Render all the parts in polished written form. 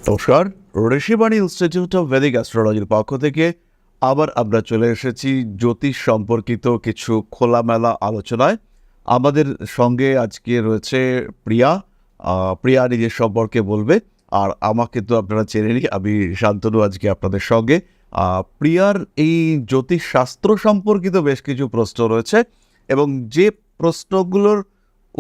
নমস্কার, Rishibani institute of Vedic অ্যাস্ট্রোলজির পক্ষ থেকে আবার আমরা চলে এসেছি জ্যোতিষ সম্পর্কিত কিছু খোলামেলা আলোচনায়। আমাদের সঙ্গে আজকে রয়েছে প্রিয়া। প্রিয়া নিজের সম্পর্কে বলবে, আর আমাকে তো আপনারা চেনেনই, আমি শান্তনু আজকে আপনাদের সঙ্গে। প্রিয়ার এই জ্যোতিষ শাস্ত্র সম্পর্কিত বেশ কিছু প্রশ্ন রয়েছে, এবং যে প্রশ্নগুলোর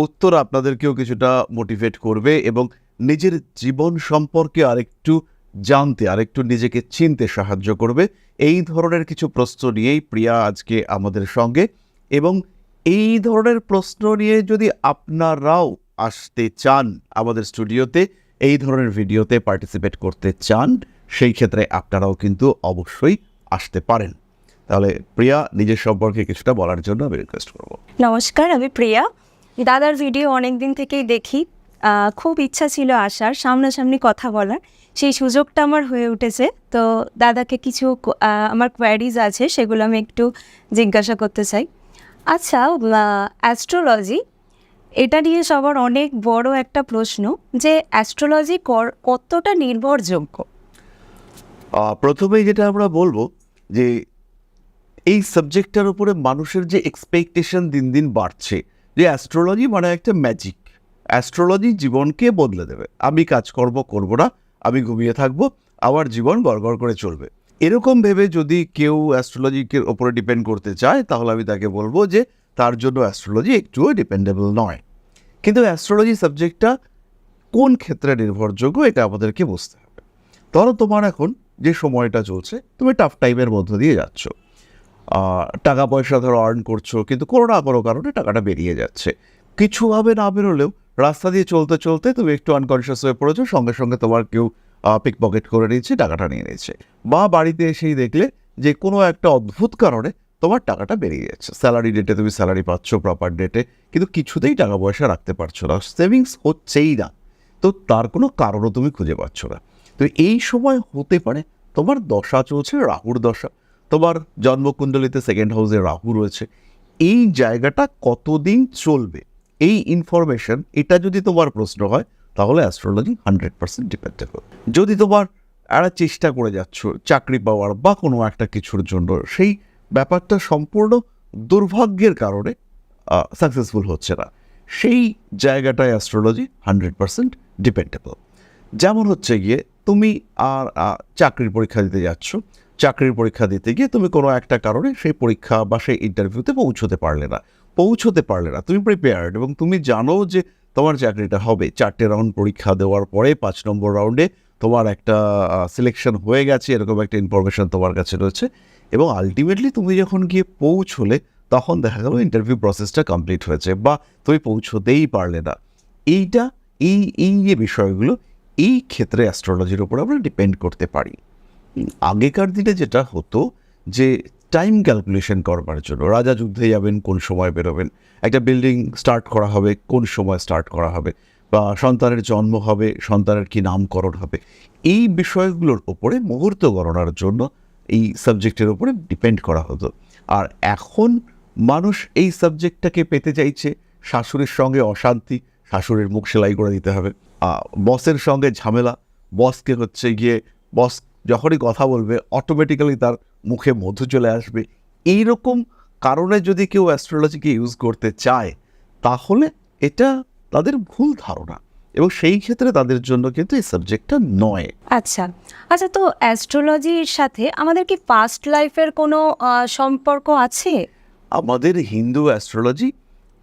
উত্তর আপনাদেরকেও কিছুটা মোটিভেট করবে এবং নিজের জীবন সম্পর্কে আরেকটু জানতে, আরেকটু নিজেকে চিনতে সাহায্য করবে। এই ধরনের কিছু প্রশ্ন নিয়েই প্রিয়া আজকে আমাদের সঙ্গে, এবং এই ধরনের প্রশ্ন নিয়ে যদি আপনারাও আসতে চান আমাদের স্টুডিওতে, এই ধরনের ভিডিওতে পার্টিসিপেট করতে চান, সেই ক্ষেত্রে আপনারাও কিন্তু অবশ্যই আসতে পারেন। তাহলে প্রিয়া নিজের সম্পর্কে কিছুটা বলার জন্য আমি রিকোয়েস্ট করব। নমস্কার, আমি প্রিয়া। দাদার ভিডিও অনেক দিন থেকেই দেখি, খুব ইচ্ছা ছিল আসার, সামনাসামনি কথা বলার, সেই সুযোগটা আমার হয়ে উঠেছে। তো দাদাকে কিছু আমার কোয়ারিজ আছে, সেগুলো আমি একটু জিজ্ঞাসা করতে চাই। আচ্ছা, অ্যাস্ট্রোলজি এটা নিয়ে সবার অনেক বড় একটা প্রশ্ন, যে অ্যাস্ট্রোলজি কতটা নির্ভরযোগ্য? প্রথমেই যেটা আমরা বলবো যে এই সাবজেক্টটার উপরে মানুষের যে এক্সপেকটেশন দিন দিন বাড়ছে, যে অ্যাস্ট্রোলজি মানে একটা ম্যাজিক, অ্যাস্ট্রোলজি জীবনকে বদলে দেবে, আমি কাজকর্ম করব না, আমি ঘুমিয়ে থাকবো, আমার জীবন গড়গড় করে চলবে, এরকম ভেবে যদি কেউ অ্যাস্ট্রোলজিকে ওপরে ডিপেন্ড করতে চায়, তাহলে আমি তাকে বলবো যে তার জন্য অ্যাস্ট্রোলজি একটুও ডিপেন্ডেবল নয়। কিন্তু অ্যাস্ট্রোলজি সাবজেক্টটা কোন ক্ষেত্রে নির্ভরযোগ্য, এটা আমাদেরকে বুঝতে হবে। ধরো তোমার এখন যে সময়টা চলছে, তুমি টাফ টাইমের মধ্য দিয়ে যাচ্ছ, টাকা পয়সা ধরো আর্ন করছো, কিন্তু কোনো না কোনো কারণে টাকাটা বেরিয়ে যাচ্ছে, কিছুভাবে না বেরোলেও রাস্তা দিয়ে চলতে চলতে তুমি একটু আনকনসিয়াস হয়ে পড়েছো, সঙ্গে সঙ্গে তোমার কেউ পিক পকেট করে নিচ্ছে, টাকাটা নিয়ে নিচ্ছে, বা বাড়িতে এসেই দেখলে যে কোনো একটা অদ্ভুত কারণে তোমার টাকাটা বেরিয়ে যাচ্ছে, স্যালারি ডেটে তুমি স্যালারি পাচ্ছ, প্রপার ডেটে, কিন্তু কিছুতেই টাকা পয়সা রাখতে পারছো না, সেভিংস হচ্ছেই না, তো তার কোনো কারণও তুমি খুঁজে পাচ্ছ না। তো এই সময় হতে পারে তোমার দশা চলছে রাহুর দশা, তোমার জন্মকুণ্ডলিতে সেকেন্ড হাউসে রাহু রয়েছে, এই জায়গাটা কতদিন চলবে, এই ইনফরমেশন, এটা যদি তোমার প্রশ্ন হয়, তাহলে অ্যাস্ট্রোলজি 100% ডিপেন্ডেবল। যদি তোমার একটা চেষ্টা করে যাচ্ছ চাকরি পাওয়ার বা কোনো একটা কিছুর জন্য, সেই ব্যাপারটা সম্পূর্ণ দুর্ভাগ্যের কারণে সাকসেসফুল হচ্ছে না, সেই জায়গাটায় অ্যাস্ট্রোলজি 100% ডিপেন্ডেবল। যেমন হচ্ছে গিয়ে তুমি চাকরির পরীক্ষা দিতে যাচ্ছ, চাকরির পরীক্ষা দিতে গিয়ে তুমি কোনো একটা কারণে সেই পরীক্ষা বা সেই ইন্টারভিউতে পৌঁছতে পারলে না, তুমি প্রিপেয়ার্ড এবং তুমি জানো যে তোমার চাকরিটা হবে, 4টে রাউন্ড পরীক্ষা দেওয়ার পরে 5 নম্বর রাউন্ডে তোমার একটা সিলেকশন হয়ে গেছে, এরকম একটা ইনফরমেশন তোমার কাছে রয়েছে, এবং আলটিমেটলি তুমি যখন গিয়ে পৌঁছলে, তখন দেখা গেল ইন্টারভিউ প্রসেসটা কমপ্লিট হয়েছে, বা তুমি পৌঁছতেই পারলে না। এইটা এই যে বিষয়গুলো, এই ক্ষেত্রে অ্যাস্ট্রোলজির উপর আমরা ডিপেন্ড করতে পারি। আগেকার দিনে যেটা হতো, যে টাইম ক্যালকুলেশন করবার জন্য রাজা যুদ্ধে যাবেন, কোন সময় বেরোবেন, একটা বিল্ডিং স্টার্ট করা হবে, কোন সময় স্টার্ট করা হবে, বা সন্তানের জন্ম হবে, সন্তানের কি নামকরণ হবে, এই বিষয়গুলোর ওপরে মুহূর্ত গণনার জন্য এই সাবজেক্টের উপরে ডিপেন্ড করা হতো। আর এখন মানুষ এই সাবজেক্টটাকে পেতে চাইছে, শাশুড়ির সঙ্গে অশান্তি, শাশুড়ির মুখ সেলাই করে দিতে হবে, বসের সঙ্গে ঝামেলা, বসকে হচ্ছে গিয়ে বস যখনই কথা বলবে অটোমেটিক্যালি তার মুখে মধু চলে আসবে, এইরকম কারণে যদি কেউ অ্যাস্ট্রোলজিকে ইউজ করতে চায়, তাহলে এটা তাদের ভুল ধারণা, এবং সেই ক্ষেত্রে তাদের জন্য কিন্তু এই সাবজেক্টটা নয়। আচ্ছা আচ্ছা, তো অ্যাস্ট্রোলজির সাথে আমাদের কি পাস্ট লাইফের কোনো সম্পর্ক আছে? আমাদের হিন্দু অ্যাস্ট্রোলজি,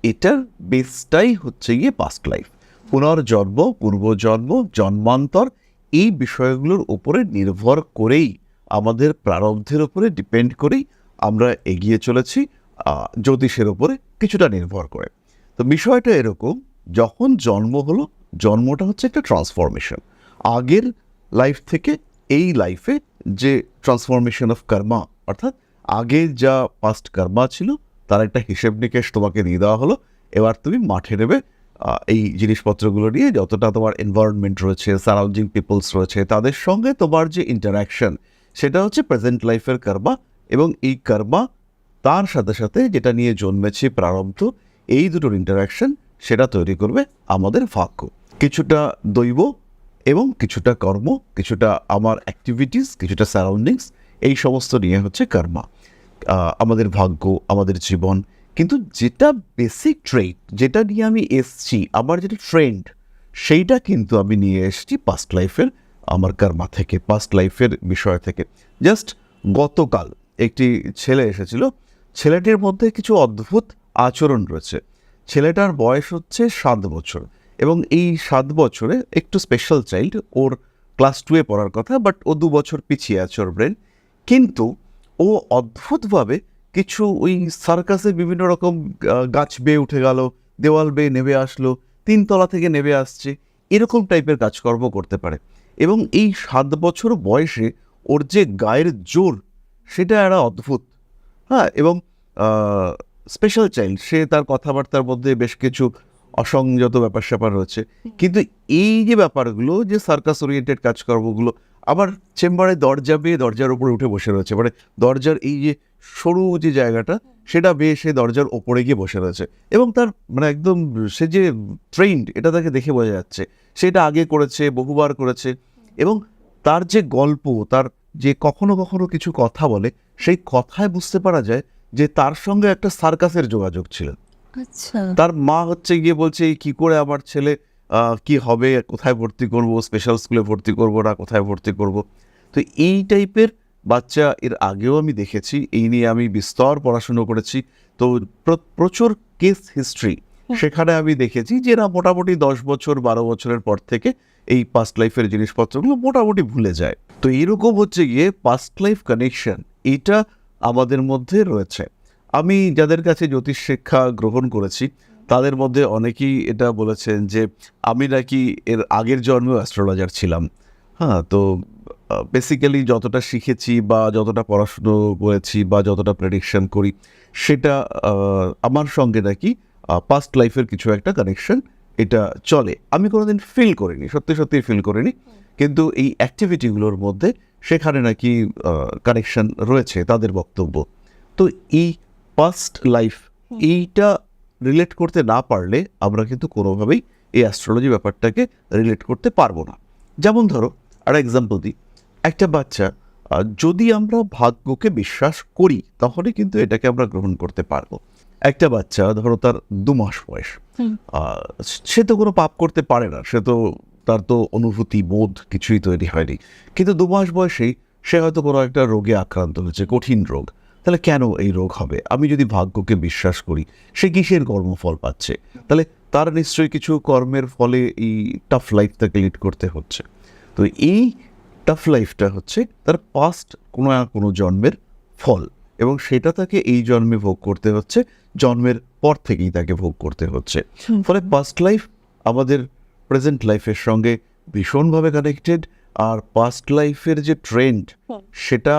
এটার বেসটাই হচ্ছে গিয়ে পাস্ট লাইফ, পুনর্জন্ম, পূর্বজন্ম, জন্মান্তর, এই বিষয়গুলোর উপরে নির্ভর করেই, আমাদের প্রারব্ধের উপরে ডিপেন্ড করেই আমরা এগিয়ে চলেছি, জ্যোতিষের উপরে কিছুটা নির্ভর করে। তো বিষয়টা এরকম, যখন জন্ম হলো, জন্মটা হচ্ছে একটা ট্রান্সফরমেশন, আগের লাইফ থেকে এই লাইফে যে ট্রান্সফরমেশন অফ কর্মা, অর্থাৎ আগে যা পাস্ট কর্মা ছিল তার একটা হিসেব নিকেশ তোমাকে দিয়ে দেওয়া হলো, এবার তুমি মাঠে নেবে এই জিনিসপত্রগুলো নিয়ে, যতটা তোমার এনভায়রনমেন্ট রয়েছে, সারাউন্ডিং পিপলস রয়েছে, তাদের সঙ্গে তোমার যে ইন্টারাকশন, সেটা হচ্ছে প্রেজেন্ট লাইফের কর্মা, এবং এই কর্মা তার সাথে সাথে যেটা নিয়ে জন্মেছে প্রারব্ধ, এই দুটোর ইন্টারাকশন, সেটা তৈরি করবে আমাদের ভাগ্য, কিছুটা দৈব এবং কিছুটা কর্ম, কিছুটা আমার অ্যাক্টিভিটিস, কিছুটা সারাউন্ডিংস, এই সমস্ত নিয়ে হচ্ছে কর্মা, আমাদের ভাগ্য, আমাদের জীবন। কিন্তু যেটা বেসিক ট্রেড, যেটা নিয়ে আমি এসছি, আমার যেটা ট্রেন্ড, সেইটা কিন্তু আমি নিয়ে এসেছি পাস্ট লাইফের, আমার কর্মা থেকে, পাস্ট লাইফের বিষয় থেকে। জাস্ট গতকাল একটি ছেলে এসেছিল, ছেলেটির মধ্যে কিছু অদ্ভুত আচরণ রয়েছে। ছেলেটার বয়স হচ্ছে 7 বছর, এবং এই 7 বছরে একটু স্পেশাল চাইল্ড, ওর ক্লাস 2-এ পড়ার কথা, বাট ও 2 বছর পিছিয়ে আছে ওর ব্রেন। কিন্তু ও অদ্ভুতভাবে কিছু ওই সার্কাসে বিভিন্ন রকম গাছ বেয়ে উঠে গেল, দেওয়াল বেয়ে নেমে আসলো, 3 তলা থেকে নেমে আসছে, এরকম টাইপের কাজকর্ম করতে পারে। এবং এই 7 বছর বয়সে ওর যে গায়ের জোর, সেটা একটা অদ্ভুত। হ্যাঁ, এবং স্পেশাল চাইল্ড, সে তার কথাবার্তার মধ্যে বেশ কিছু অসংযত ব্যাপার স্যাপার রয়েছে। কিন্তু এই যে ব্যাপারগুলো, যে সার্কাস ওরিয়েন্টেড কাজকর্মগুলো, আবার চেম্বারে দরজা বেয়ে দরজার উপরে উঠে বসে রয়েছে, মানে দরজার এই যে সরু যে জায়গাটা, সেটা বেয়ে সে দরজার ওপরে গিয়ে বসে রয়েছে। এবং তার মানে একদম সে যে ট্রেন্ড, এটা তাকে দেখে বোঝা যাচ্ছে, সেটা আগে করেছে, বহুবার করেছে। এবং তার যে গল্প, তার যে কখনো কখনো কিছু কথা বলে, সেই কথায় বুঝতে পারা যায় যে তার সঙ্গে একটা সার্কাসের যোগাযোগ ছিল। আচ্ছা। তার মা হচ্ছে গিয়ে বলছে, এই কী করে আমার ছেলে কি হবে, কোথায় ভর্তি করব, স্পেশাল স্কুলে ভর্তি করব না কোথায় ভর্তি করব। তো এই টাইপের বাচ্চা এর আগেও আমি দেখেছি, এই নিয়ে আমি বিস্তর পড়াশুনো করেছি। তো প্রচুর কেস হিস্ট্রি সেখানে আমি দেখেছি যে না, মোটামুটি 10 বছর 12 বছরের পর থেকে এই পাস্ট লাইফের জিনিসপত্রগুলো মোটামুটি ভুলে যায়। তো এরকম হচ্ছে গিয়ে পাস্ট লাইফ কানেকশন, এটা আমাদের মধ্যে রয়েছে। আমি যাদের কাছে জ্যোতিষ শিক্ষা গ্রহণ করেছি, তাদের মধ্যে অনেকেই এটা বলেছেন যে আমি নাকি এর আগের জন্মেও অ্যাস্ট্রোলজার ছিলাম। হ্যাঁ, তো বেসিক্যালি যতটা শিখেছি বা যতটা পড়াশুনো করেছি বা যতটা প্রেডিকশন করি, সেটা আমার সঙ্গে নাকি পাস্ট লাইফের কিছু একটা কানেকশন এটা চলে। আমি কোনোদিন ফিল করিনি, সত্যি সত্যি ফিল করিনি, কিন্তু এই অ্যাক্টিভিটিগুলোর মধ্যে সেখানে নাকি কানেকশন রয়েছে তাদের বক্তব্য। তো এই পাস্ট লাইফ, এইটা রিলেট করতে না পারলে আমরা কিন্তু কোনোভাবেই এই অ্যাস্ট্রোলজি ব্যাপারটাকে রিলেট করতে পারবো না। যেমন ধরো, আর এক্সাম্পল দিই, একটা বাচ্চা, যদি আমরা ভাগ্যকে বিশ্বাস করি, তাহলে কিন্তু এটাকে আমরা গ্রহণ করতে পারবো। একটা বাচ্চা ধরো তার 2 মাস বয়স, সে তো কোনো পাপ করতে পারে না, সে তো, তার তো অনুভূতি বোধ কিছুই তৈরি হয়নি, কিন্তু 2 মাস বয়সেই সে হয়তো কোনো একটা রোগে আক্রান্ত হয়েছে, কঠিন রোগ। তাহলে কেন এই রোগ হবে? আমি যদি ভাগ্যকে বিশ্বাস করি, সে কিসের কর্মফল পাচ্ছে? তাহলে তার নিশ্চয়ই কিছু কর্মের ফলে এই টাফ লাইফ তাকে লিড করতে হচ্ছে। তো এই টাফ লাইফটা হচ্ছে তার পাস্ট কোনো না কোনো জন্মের ফল, এবং সেটা তাকে এই জন্মে ভোগ করতে হচ্ছে, জন্মের পর থেকেই তাকে ভোগ করতে হচ্ছে। ফলে পাস্ট লাইফ আমাদের প্রেজেন্ট লাইফের সঙ্গে ভীষণভাবে কানেক্টেড। আর পাস্ট লাইফের যে ট্রেন্ড, সেটা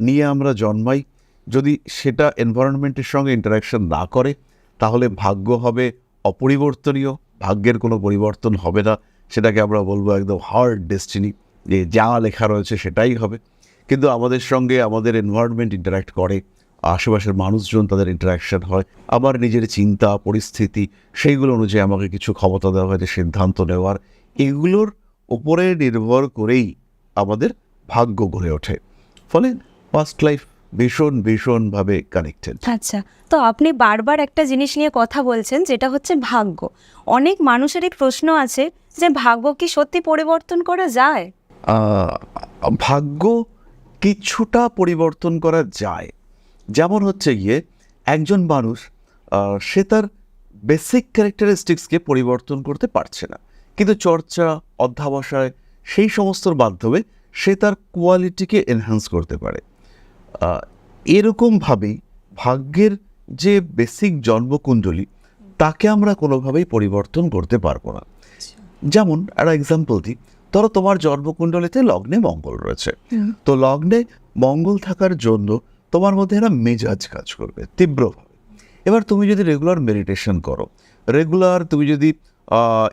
নিয়ে আমরা জন্মাই। যদি সেটা এনভায়রনমেন্টের সঙ্গে ইন্টারাকশন না করে, তাহলে ভাগ্য হবে অপরিবর্তনীয়, ভাগ্যের কোনো পরিবর্তন হবে না। সেটাকে আমরা বলবো একদম হার্ড ডেস্টিনি, যে যা লেখা রয়েছে সেটাই হবে। কিন্তু আমাদের সঙ্গে আমাদের এনভায়রনমেন্ট ইন্টারাক্ট করে, আশেপাশের মানুষজন, তাদের ইন্টারাকশন হয়, আমার নিজের চিন্তা পরিস্থিতি, সেইগুলো অনুযায়ী আমাকে কিছু ক্ষমতা দেওয়া হয়েছে সিদ্ধান্ত নেওয়ার, এগুলোর ওপরে নির্ভর করেই আমাদের ভাগ্য গড়ে ওঠে। ফলে পাস্ট লাইফ ভীষণভাবে কানেক্টেড। আচ্ছা, তো আপনি বারবার একটা জিনিস নিয়ে কথা বলছেন, যেটা হচ্ছে ভাগ্য। অনেক মানুষেরই প্রশ্ন আছে যে ভাগ্য কি সত্যি পরিবর্তন করা যায়? ভাগ্য কিছুটা পরিবর্তন করা যায়। যেমন হচ্ছে গিয়ে, একজন মানুষ সে তার বেসিক ক্যারেক্টারিস্টিক্সকে পরিবর্তন করতে পারছে না, কিন্তু চর্চা, অধ্যবসায়, সেই সমস্তর মাধ্যমে সে তার কোয়ালিটিকে এনহ্যান্স করতে পারে। এরকমভাবেই ভাগ্যের যে বেসিক জন্মকুণ্ডলী, তাকে আমরা কোনোভাবেই পরিবর্তন করতে পারবো না। যেমন একটা এক্সাম্পল দিই, ধরো তোমার জন্মকুণ্ডলীতে লগ্নে মঙ্গল রয়েছে, তো লগ্নে মঙ্গল থাকার জন্য তোমার মধ্যে একটা মেজাজ কাজ করবে তীব্রভাবে। এবার তুমি যদি রেগুলার মেডিটেশন করো, রেগুলার তুমি যদি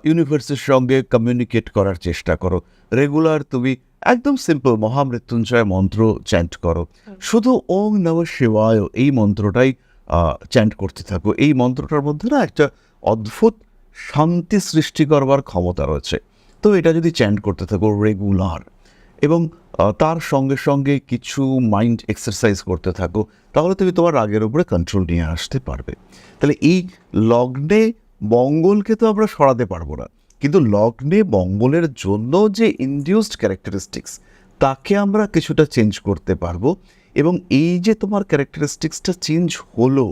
ইউনিভার্সের সঙ্গে কমিউনিকেট করার চেষ্টা করো, রেগুলার তুমি একদম সিম্পল মহামৃত্যুঞ্জয় মন্ত্র চ্যান্ট করো, শুধু ওং নমঃ শিবায় এই মন্ত্রটাই চ্যান্ট করতে থাকো, এই মন্ত্রটার মধ্যে না একটা অদ্ভুত শান্তি সৃষ্টি করবার ক্ষমতা রয়েছে। তো এটা যদি চ্যান্ট করতে থাকো রেগুলার এবং তার সঙ্গে সঙ্গে কিছু মাইন্ড এক্সারসাইজ করতে থাকো, তাহলে তুমি তোমার রাগের উপরে কন্ট্রোল নিয়ে আসতে পারবে। তাহলে এই লগ্নে মঙ্গলকে তো আমরা সরাতে পারবো না, কিন্তু লগ্নে মঙ্গলের জন্য যে ইনডিউসড ক্যারেক্টারিস্টিক্স তাকে আমরা কিছুটা চেঞ্জ করতে পারবো। এবং এই যে তোমার ক্যারেক্টারিস্টিক্সটা চেঞ্জ হলো,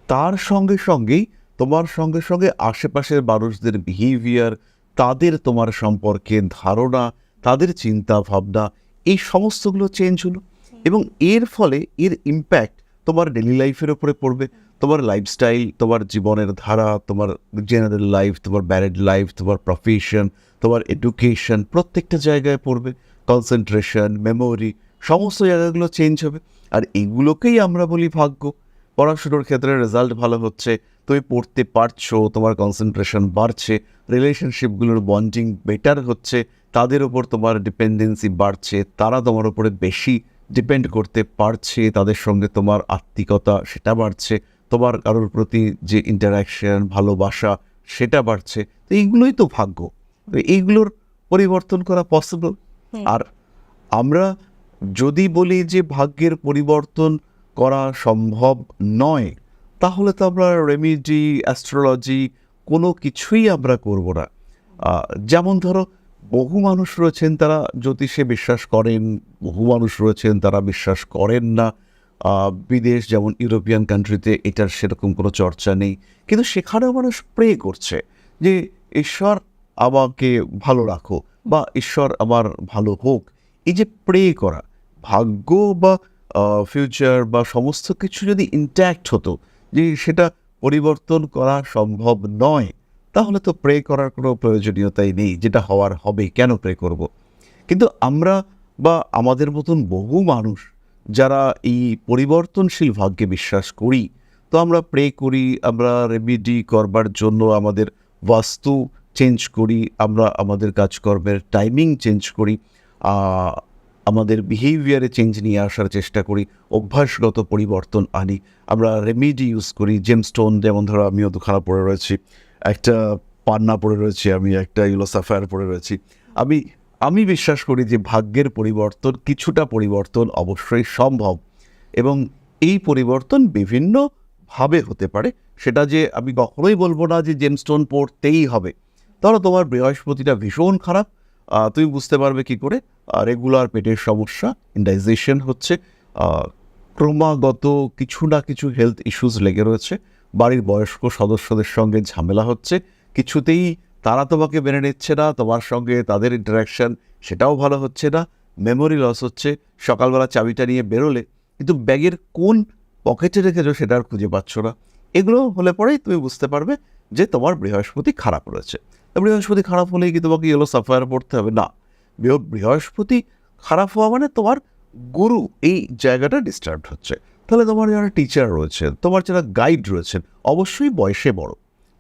তার সঙ্গে সঙ্গেই তোমার সঙ্গে সঙ্গে আশেপাশের মানুষদের বিহেভিয়ার, তাদের তোমার সম্পর্কে ধারণা, তাদের চিন্তা ভাবনা, এই সমস্তগুলো চেঞ্জ হলো। এবং এর ফলে এর ইম্প্যাক্ট তোমার ডেলি লাইফের উপরে পড়বে, তোমার লাইফস্টাইল, তোমার জীবনের ধারা, তোমার জেনারেল লাইফ, তোমার ম্যারিড লাইফ, তোমার প্রফেশন, তোমার এডুকেশন, প্রত্যেকটা জায়গায় পড়বে। কনসেন্ট্রেশন, মেমোরি, সমস্ত জায়গাগুলো চেঞ্জ হবে। আর এগুলোকেই আমরা বলি ভাগ্য। পড়াশুনোর ক্ষেত্রে রেজাল্ট ভালো হচ্ছে, তুমি পড়তে পারছো, তোমার কনসেন্ট্রেশন বাড়ছে, রিলেশনশিপগুলোর বন্ডিং বেটার হচ্ছে, তাদের ওপর তোমার ডিপেন্ডেন্সি বাড়ছে, তারা তোমার উপরে বেশি ডিপেন্ড করতে পারছে, তাদের সঙ্গে তোমার আত্মিকতা সেটা বাড়ছে, তোমার কারোর প্রতি যে ইন্টারাকশন, ভালোবাসা সেটা বাড়ছে। তো এইগুলোই তো ভাগ্য। তো এইগুলোর পরিবর্তন করা পসিবল। আর আমরা যদি বলি যে ভাগ্যের পরিবর্তন করা সম্ভব নয়, তাহলে তো আমরা রেমিডি, অ্যাস্ট্রোলজি কোনো কিছুই আমরা করব না। যেমন ধরো, বহু মানুষ রয়েছেন তারা জ্যোতিষে বিশ্বাস করেন, বহু মানুষ রয়েছেন তারা বিশ্বাস করেন না। বিদেশ যেমন ইউরোপিয়ান কান্ট্রিতে এটার সেরকম কোনো চর্চা নেই, কিন্তু সেখানেও মানুষ প্রে করছে যে ঈশ্বর আমাকে ভালো রাখো বা ঈশ্বর আমার ভালো হোক। এই যে প্রে করা, ভাগ্য বা ফিউচার বা সমস্ত কিছু যদি ইন্ট্যাক্ট হতো, যে সেটা পরিবর্তন করা সম্ভব নয়, তাহলে তো প্রে করার কোনো প্রয়োজনীয়তাই নেই। যেটা হওয়ার হবে, কেন প্রে করব? কিন্তু আমরা বা আমাদের মতন বহু মানুষ যারা এই পরিবর্তনশীল ভাগ্যে বিশ্বাস করি, তো আমরা প্রে করি, আমরা রেমিডি করবার জন্য আমাদের বাস্তু চেঞ্জ করি, আমরা আমাদের কাজকর্মের টাইমিং চেঞ্জ করি, আমাদের বিহেভিয়ারে চেঞ্জ নিয়ে আসার চেষ্টা করি, অভ্যাসগত পরিবর্তন আনি, আমরা রেমিডি ইউজ করি। জেমস্টোন, যেমন ধরো আমিও তো খারাপ পড়ে রয়েছি, একটা পান্না পড়ে রয়েছি, আমি একটা ইয়েলো সাফায়ার পড়ে রয়েছি। আমি বিশ্বাস করি যে ভাগ্যের পরিবর্তন, কিছুটা পরিবর্তন অবশ্যই সম্ভব, এবং এই পরিবর্তন বিভিন্নভাবে হতে পারে। সেটা যে আমি কখনোই বলবো না যে জেমস্টোন পড়তেই হবে। ধরো তোমার বৃহস্পতিটা ভীষণ খারাপ, তুমি বুঝতে পারবে কি করে? রেগুলার পেটের সমস্যা, ইন্ডাইজেশন হচ্ছে, ক্রমাগত কিছু না কিছু হেলথ ইস্যুস লেগে রয়েছে, বাড়ির বয়স্ক সদস্যদের সঙ্গে ঝামেলা হচ্ছে, কিছুতেই তারা তোমাকে মেনে নিচ্ছে না, তোমার সঙ্গে তাদের ইন্টারাকশান সেটাও ভালো হচ্ছে না, মেমোরি লস হচ্ছে, সকালবেলা চাবিটা নিয়ে বেরোলে কিন্তু ব্যাগের কোন পকেটে রেখেছো সেটা আর খুঁজে পাচ্ছ না। এগুলো হলে পরেই তুমি বুঝতে পারবে যে তোমার বৃহস্পতি খারাপ রয়েছে। বৃহস্পতি খারাপ হলেই কি তোমাকে ইয়েলো সাফায়ার পড়তে হবে? না। বৃহস্পতি খারাপ হওয়া মানে তোমার গুরু এই জায়গাটা ডিস্টার্ব হচ্ছে। তাহলে তোমার যারা টিচার রয়েছেন, তোমার যারা গাইড রয়েছেন, অবশ্যই বয়সে বড়,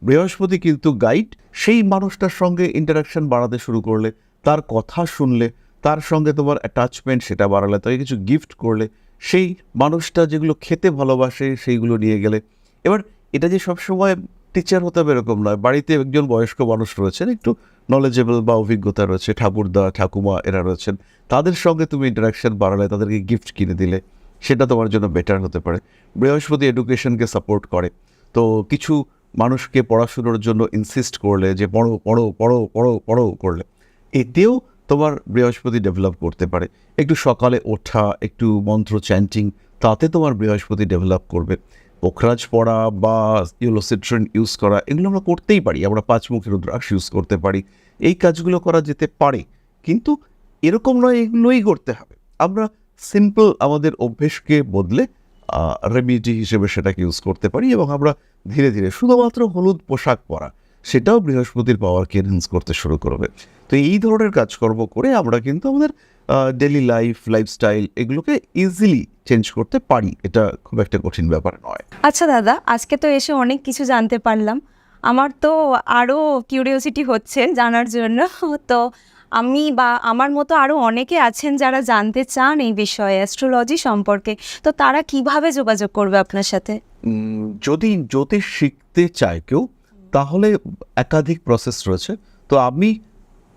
বৃহস্পতি কিন্তু গাইড, সেই মানুষটার সঙ্গে ইন্টারাকশন বাড়াতে শুরু করলে, তার কথা শুনলে, তার সঙ্গে তোমার অ্যাটাচমেন্ট সেটা বাড়ালে, তাকে কিছু গিফট করলে, সেই মানুষটা যেগুলো খেতে ভালোবাসে সেইগুলো নিয়ে গেলে। এবার এটা যে সবসময় টিচার হতে হবে এরকম নয়, বাড়িতে একজন বয়স্ক মানুষ রয়েছেন, একটু নলেজেবল বা অভিজ্ঞতা রয়েছে, ঠাকুরদা ঠাকুমা এরা রয়েছেন, তাদের সঙ্গে তুমি ইন্টারাকশন বাড়ালে, তাদেরকে গিফট কিনে দিলে, সেটা তোমার জন্য বেটার হতে পারে। বৃহস্পতি এডুকেশনকে সাপোর্ট করে, তো কিছু মানুষকে পড়াশুনোর জন্য ইনসিস্ট করলে, যে পড়ো পড়ো পড়ো পড়ো পড়ো করলে, এতেও তোমার বৃহস্পতি ডেভেলপ করতে পারে। একটু সকালে ওঠা, একটু মন্ত্র চ্যান্টিং, তাতে তোমার বৃহস্পতি ডেভেলপ করবে। পোখরাজ পড়া বা ইউলোসিট্রিন ইউজ করা, এগুলো আমরা করতেই পারি। আমরা পাঁচমুখী রুদ্রাক্ষ ইউজ করতে পারি, এই কাজগুলো করা যেতে পারে। কিন্তু এরকম নয় এগুলোই করতে হবে। আমরা সিম্পল আমাদের অভ্যেসকে বদলে রেমিডি হিসেবে সেটাকে ইউজ করতে পারি, এবং আমরা ধীরে ধীরে শুধুমাত্র হলুদ পোশাক পরা, সেটাও বৃহস্পতির পাওয়ারকে এনহ্যান্স করতে শুরু করবে। তো এই ধরনের কাজকর্ম করে আমরা কিন্তু আমাদের ডেলি লাইফস্টাইল এগুলোকে ইজিলি চেঞ্জ করতে পারি। এটা খুব একটা কঠিন ব্যাপার নয়। আচ্ছা দাদা, আজকে তো এসে অনেক কিছু জানতে পারলাম, আমার তো আরও কিউরিওসিটি হচ্ছে জানার জন্য। তো আমি বা আমার মতো আরও অনেকে আছেন যারা জানতে চান এই বিষয়ে, অ্যাস্ট্রোলজি সম্পর্কে, তো তারা কিভাবে যোগাযোগ করবে আপনার সাথে? যদি জ্যোতিষ শিখতে চায় কেউ, তাহলে একাধিক প্রসেস রয়েছে। তো আমি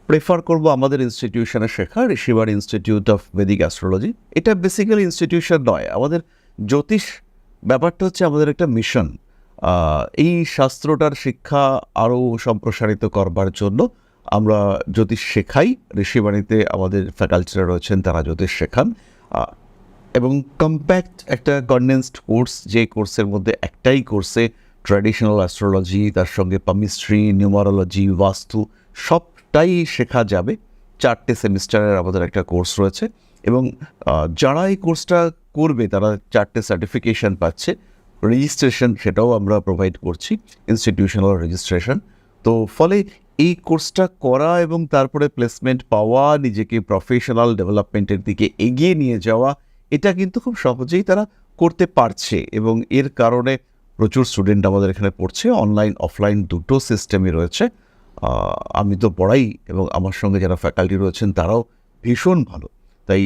প্রেফার করব আমাদের ইনস্টিটিউশনে শেখা Rishibani institute of Vedic astrology. এটা বেসিক্যালি ইনস্টিটিউশন নয়, আমাদের জ্যোতিষ ব্যাপারটা হচ্ছে আমাদের একটা মিশন। এই শাস্ত্রটার শিক্ষা আরও সম্প্রসারিত করবার জন্য আমরা জ্যোতিষ শেখাই। ঋষিবাণীতে আমাদের ফ্যাকাল্টিরা রয়েছেন, তারা জ্যোতিষ শেখান এবং কম্প্যাক্ট একটা কনডেন্সড কোর্স, যে কোর্সের মধ্যে একটাই কোর্সে ট্র্যাডিশনাল অ্যাস্ট্রোলজি, তার সঙ্গে পামিস্ট্রি, নিউমারোলজি, বাস্তু সবটাই শেখা যাবে। 4টে সেমিস্টারের আমাদের একটা কোর্স রয়েছে এবং যারা এই কোর্সটা করবে তারা 4টে সার্টিফিকেশন পাচ্ছে। রেজিস্ট্রেশন সেটাও আমরা প্রোভাইড করছি, ইনস্টিটিউশনাল রেজিস্ট্রেশন। তো ফলে এই কোর্সটা করা এবং তারপরে প্লেসমেন্ট পাওয়া, নিজেকে প্রফেশনাল ডেভেলপমেন্টের দিকে এগিয়ে নিয়ে যাওয়া, এটা কিন্তু খুব সহজেই তারা করতে পারছে এবং এর কারণে প্রচুর স্টুডেন্ট আমাদের এখানে পড়ছে। অনলাইন অফলাইন দুটো সিস্টেমই রয়েছে। আমি তো পড়াই এবং আমার সঙ্গে যারা ফ্যাকাল্টি রয়েছেন তারাও ভীষণ ভালো। তাই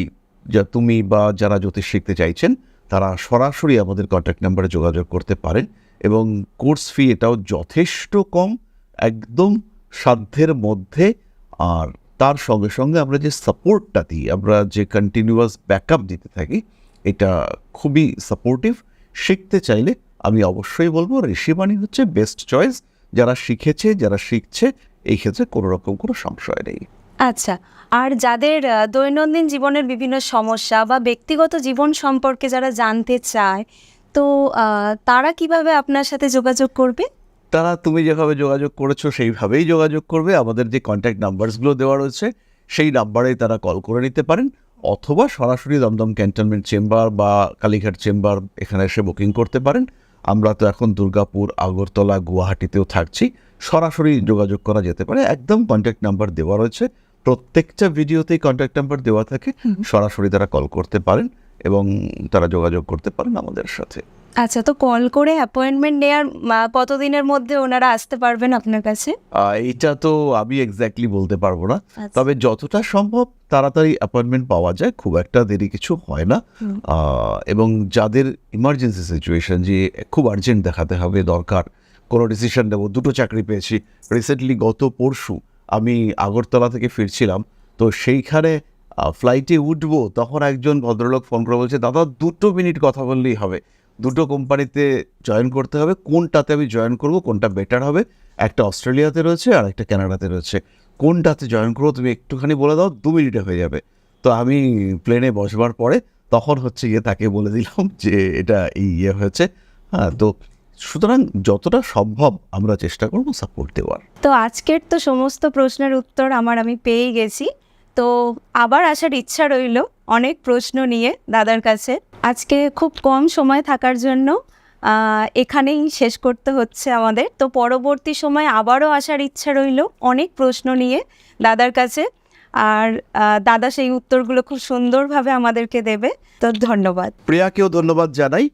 তুমি বা যারা জ্যোতিষ শিখতে চাইছেন তারা সরাসরি আমাদের কন্ট্যাক্ট নাম্বারে যোগাযোগ করতে পারেন এবং কোর্স ফি এটাও যথেষ্ট কম, একদম সাধ্যের মধ্যে। আর তার সঙ্গে সঙ্গে আমরা যে সাপোর্টটা দিই, আমরা যে কন্টিনিউয়াস ব্যাকআপ দিতে থাকি, এটা খুবই সাপোর্টিভ। শিখতে চাইলে আমি অবশ্যই বলবো ঋষিবাণী হচ্ছে বেস্ট চয়েস। যারা শিখেছে, যারা শিখছে, এই ক্ষেত্রে কোনো রকম কোনো সংশয় নেই। আচ্ছা, আর যাদের দৈনন্দিন জীবনের বিভিন্ন সমস্যা বা ব্যক্তিগত জীবন সম্পর্কে যারা জানতে চায়, তো তারা কিভাবে আপনার সাথে যোগাযোগ করবে? তারা তুমি যেভাবে যোগাযোগ করেছো সেইভাবেই যোগাযোগ করবে। আমাদের যে কন্ট্যাক্ট নাম্বারসগুলো দেওয়া রয়েছে সেই নাম্বারেই তারা কল করে নিতে পারেন, অথবা সরাসরি দমদম ক্যান্টনমেন্ট চেম্বার বা কালীঘাট চেম্বার এখানে এসে বুকিং করতে পারেন। আমরা তো এখন দুর্গাপুর, আগরতলা, গুয়াহাটিতেও থাকছি, সরাসরি যোগাযোগ করা যেতে পারে। একদম কন্ট্যাক্ট নাম্বার দেওয়া রয়েছে, প্রত্যেকটা ভিডিওতেই কন্ট্যাক্ট নাম্বার দেওয়া থাকে। সরাসরি তারা কল করতে পারেন এবং তারা যোগাযোগ করতে পারেন আমাদের সাথে। আচ্ছা, তো কল করে অ্যাপয়েন্টমেন্ট নেওয়ার কতদিনের মধ্যে ওনারা আসতে পারবেন আপনার কাছে? এইটা তো আমি এক্স্যাক্টলি বলতে পারবো না, আচ্ছা। তবে যতটা সম্ভব তাড়াতাড়ি অ্যাপয়েন্টমেন্ট পাওয়া যায়, খুব একটা দেরি কিছু হয় না। এবং যাদের ইমার্জেন্সি সিচুয়েশন, যে খুব আর্জেন্ট দেখাতে হবে, দরকার কোনো ডিসিশন নেবো, দুটো চাকরি পেয়েছি রিসেন্টলি, গত পরশু আমি আগরতলা থেকে ফিরছিলাম, তো সেইখানে ফ্লাইটে উঠবো, তখন একজন ভদ্রলোক ফোন করে বলছে, দাদা 2 মিনিট কথা বললেই হবে, 2 কোম্পানিতে জয়েন করতে হবে, কোনটাতে আমি জয়েন করব, কোনটা বেটার হবে, একটা অস্ট্রেলিয়াতে রয়েছে আর একটা কানাডাতে রয়েছে, কোনটাতে জয়েন করবো তুমি একটুখানি বলে দাও, 2 মিনিটে হয়ে যাবে। তো আমি প্লেনে বসবার পরে তখন হচ্ছে তাকে বলে দিলাম যে এটা এই হয়েছে। হ্যাঁ, তো সুতরাং যতটা সম্ভব আমরা চেষ্টা করব সাপোর্ট দেওয়ার। তো আজকের তো সমস্ত প্রশ্নের উত্তর আমি পেয়ে গেছি, তো আবার আসার ইচ্ছা রইল অনেক প্রশ্ন নিয়ে দাদার কাছে। আজকে খুব কম সময় থাকার জন্য এখানেই শেষ করতে হচ্ছে আমাদের। তো পরবর্তী সময় আবারও আসার ইচ্ছা রইল অনেক প্রশ্ন নিয়ে দাদার কাছে, আর দাদা সেই উত্তরগুলো খুব সুন্দরভাবে আমাদেরকে দেবে। তো ধন্যবাদ। প্রিয়াকেও ধন্যবাদ জানাই।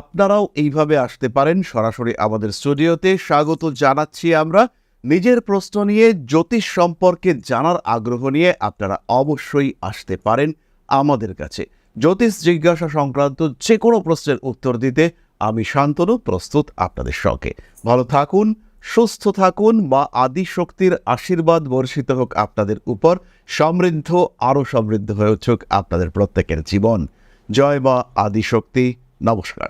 আপনারাও এইভাবে আসতে পারেন সরাসরি আমাদের স্টুডিওতে। স্বাগত জানাচ্ছি আমরা। নিজের প্রশ্ন নিয়ে, জ্যোতিষ সম্পর্কে জানার আগ্রহ নিয়ে আপনারা অবশ্যই আসতে পারেন আমাদের কাছে। জ্যোতিষ জিজ্ঞাসা সংক্রান্ত যে কোনো প্রশ্নের উত্তর দিতে আমি শান্তনু প্রস্তুত আপনাদের সঙ্গে। ভালো থাকুন, সুস্থ থাকুন, মা আদিশক্তির আশীর্বাদ বর্ষিত হোক আপনাদের উপর, সমৃদ্ধ, আরও সমৃদ্ধ হয়ে উঠুক আপনাদের প্রত্যেকের জীবন। জয় মা আদিশক্তি। নমস্কার।